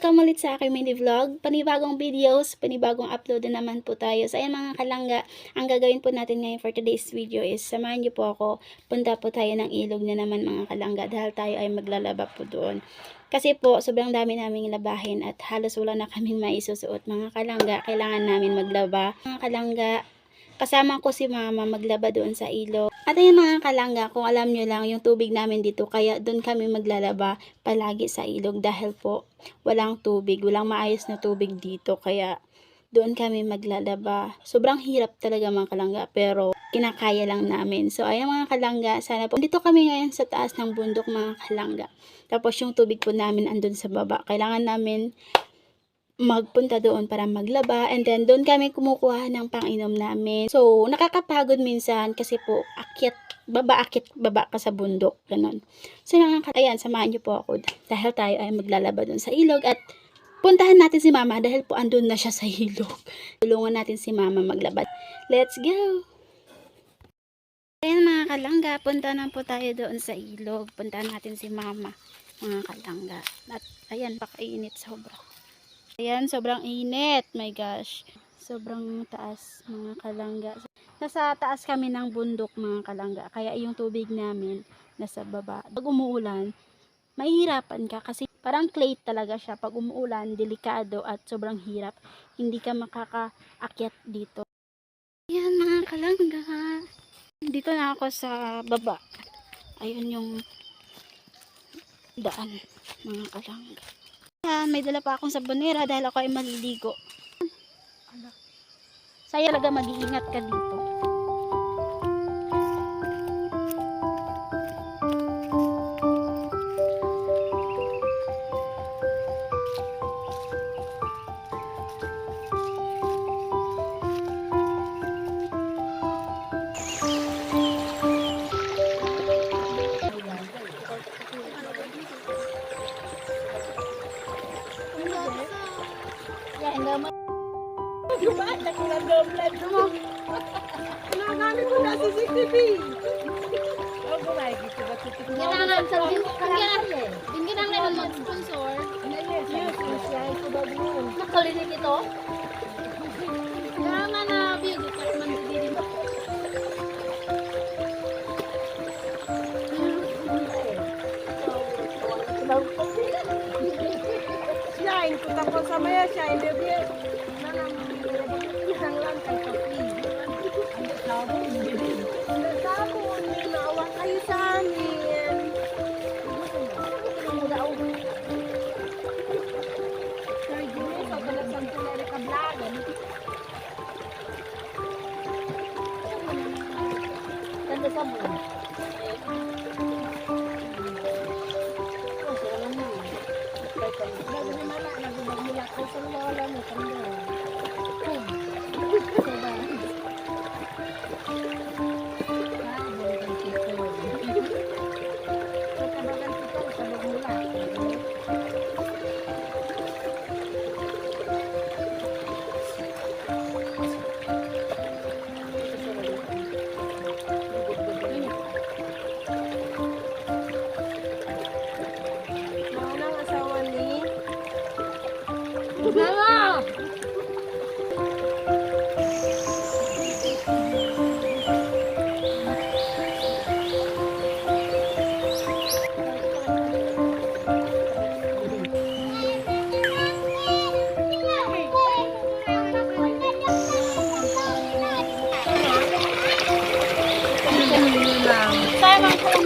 welcome ulit sa aking mini vlog. Panibagong videos, panibagong upload na naman po tayo. So ayan mga kalangga, ang gagawin po natin ngayon for today's video is samahan niyo po ako. Punta po tayo ng ilog na naman mga kalangga dahil tayo ay maglalaba po doon. Kasi po sobrang dami naming labahin at halos wala na kaming maisusuot mga kalangga. Kailangan namin maglaba. Mga kalangga, kasama ko si mama maglaba doon sa ilog. At ayun mga kalangga, kung alam nyo lang yung tubig namin dito, kaya doon kami maglalaba palagi sa ilog dahil po walang tubig, walang maayos na tubig dito, kaya doon kami maglalaba. Sobrang hirap talaga mga kalangga, pero kinakaya lang namin. So ayun mga kalangga, sana po dito kami ngayon sa taas ng bundok mga kalangga. Tapos yung tubig po namin andun sa baba. Kailangan namin magpunta doon para maglaba, and then doon kami kumukuha ng pang-inom namin. So nakakapagod minsan kasi po akit baba ka sa bundok, ganun. So ayan, samahan niyo po ako dahil tayo ay maglalaba doon sa ilog at puntahan natin si mama dahil po andun na siya sa ilog. Tulungan natin si mama maglaba. Let's go! Ayan mga kalangga, punta na po tayo doon sa ilog. Puntahan natin si mama mga kalangga. At ayan, pakainit sobra. Ayan, sobrang init. My gosh. Sobrang taas mga kalangga. Nasa taas kami ng bundok mga kalangga. Kaya yung tubig namin nasa baba. Pag umuulan, mahihirapan ka kasi parang clay talaga siya. Pag umuulan, delikado at sobrang hirap. Hindi ka makakaakyat dito. Ayan mga kalangga. Dito na ako sa baba. Ayun yung daan mga kalangga. Ayan, may dala pa akong sabonera dahil ako ay maliligo. Saya talaga mag-iingat ka dito. Nanganin mo na si CCTV. Kailangan sa hindi na naman mag-sponsor. Nakalinig ito. Kailangan na beauty para mandidin. Shine, punta ko sa maya, shine, baby. Isang lang kay Kapi. Sabon, naawa kayo sa amin. Sorry, Jimmy, pagkalat sa tulere ka vlogan. Ganda sabon. Mama! Sayang ko